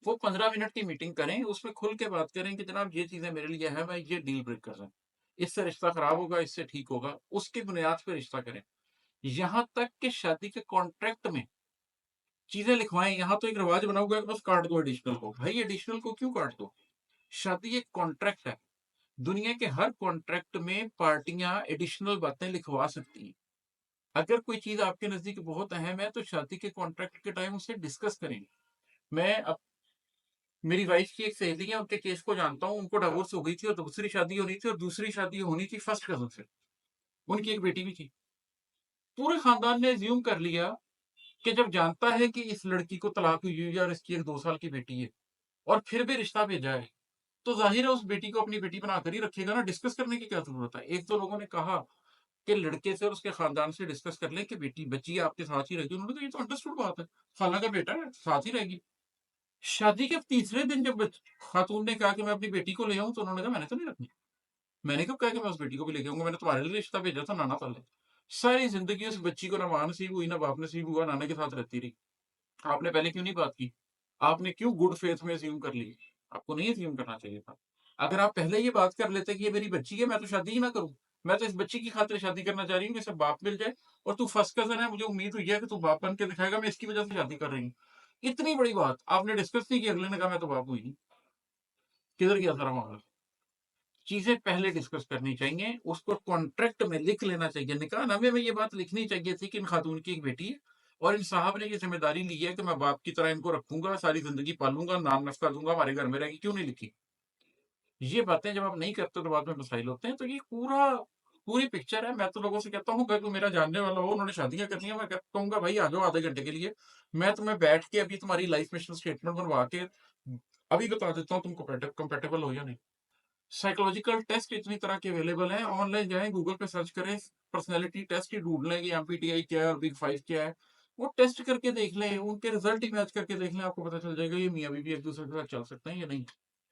वो 15 मिनट की मीटिंग करें, उसमें खुल के बात करें कि जनाब ये चीज़ें मेरे लिए हैं, मैं ये डील ब्रेकर हैं। इससे रिश्ता खराब होगा, इससे ठीक होगा, उसकी बुनियाद पे रिश्ता करें। यहाँ तक कि शादी के कॉन्ट्रैक्ट में चीज़ें लिखवाएँ, यहाँ तो एक रिवाज बना हुआ है कि बस काट दो एडिशनल को। भाई एडिशनल को क्यों काट दो? शादी एक कॉन्ट्रैक्ट है। दुनिया के हर कॉन्ट्रैक्ट में पार्टियाँ एडिशनल बातें लिखवा सकती हैं। अगर कोई चीज़ आपके नज़दीक बहुत अहम है, तो शादी के कॉन्ट्रैक्ट के टाइम उसे डिस्कस करें। मैं अब मेरी वाइफ की एक सहेली है, उनके केस को जानता हूँ, उनको डिवोर्स हो गई थी और दूसरी शादी होनी थी और दूसरी शादी होनी थी फर्स्ट कज़न से। उनकी एक बेटी भी थी। पूरे खानदान ने अज़्यूम कर लिया कि जब जानता है कि इस लड़की को तलाक हुई हुई है और इसकी एक 2 साल की बेटी है और फिर भी रिश्ता भेजा है, तो ज़ाहिर है उस बेटी को अपनी बेटी बनाकर ही रखेगा ना, डिस्कस करने की क्या ज़रूरत है? एक तो लोगों ने कहा कि लड़के से और उसके खानदान से डिस्कस कर लें कि बेटी बच्ची आपके साथ ही रहेगी। उन्होंने कहा ये तो अंडरस्टूड बात है, खाला का बेटा है, साथ ही रहेगी। शादी के तीसरे दिन जब खातून ने कहा कि मैं अपनी बेटी को ले आऊँ, तो उन्होंने कहा मैंने तो नहीं रखनी। मैंने कब कहा कि मैं उस बेटी को भी लेके आऊँगा, मैंने तुम्हारे लिए रिश्ता भेजा था नाना पहले। सारी ज़िंदगी उस बच्ची को ना माँ नसीब हुई, ना बाप नसीब हुआ, नाना के साथ रहती रही। आपने पहले क्यों नहीं बात की? आपने क्यों गुड फेथ में अज़्यूम कर ली? आपको नहीं अज़्यूम करना चाहिए था। अगर आप पहले ये बात कर लेते कि ये मेरी बच्ची है, मैं तो शादी ही ना करूँ। मैं तो इस बच्ची की खातिर शादी करना चाह रही हूँ कि इसे बाप मिल जाए और तू फर्स्ट कज़न है, मुझे उम्मीद हुई है कि तू बाप बन के दिखाएगा, मैं इसकी वज़ह से शादी कर रही हूँ। इतनी बड़ी बात आपने डिस्कस नहीं की, अगले ने कहा मैं तो बाप हुई नहीं। किधर गया सारा मामला? चीज़ें पहले डिस्कस करनी चाहिए, उसको कॉन्ट्रैक्ट में लिख लेना चाहिए। निकाहनामे में ये बात लिखनी चाहिए थी कि इन खातून की एक बेटी है और इन साहब ने ये ज़िम्मेदारी ली है कि मैं बाप की तरह इनको रखूँगा, सारी ज़िंदगी पालूँगा, नाम नस्ता दूँगा, हमारे घर में रहेगी, क्यों नहीं लिखी? ये बातें जब आप नहीं करते तो बाद में मसाइल होते हैं। तो ये पूरी पिक्चर है। मैं तो लोगों से कहता हूँ अगर कोई मेरा जानने वाला हो, उन्होंने शादियाँ करनी है, मैं कहूँगा भाई आ जाओ आधे घंटे के लिए। मैं तुम्हें बैठ के अभी तुम्हारी लाइफ मिशन स्टेटमेंट बनवा के अभी बता देता हूँ तुम कंपैटिबल हो या नहीं। साइकोलॉजिकल टेस्ट इतनी तरह के अवेलेबल हैं, ऑनलाइन जाएँ, गूगल पे सर्च करें, पर्सनैलिटी टेस्ट ही ढूँढ लें कि एमबीटीआई क्या है और बिग 5 क्या है। वो टेस्ट करके देख लें, उनके रिज़ल्ट ही मैच करके देख लें, आपको पता चल जाएगा ये मियाँ-बीवी एक-दूसरे के साथ चल सकते हैं या नहीं।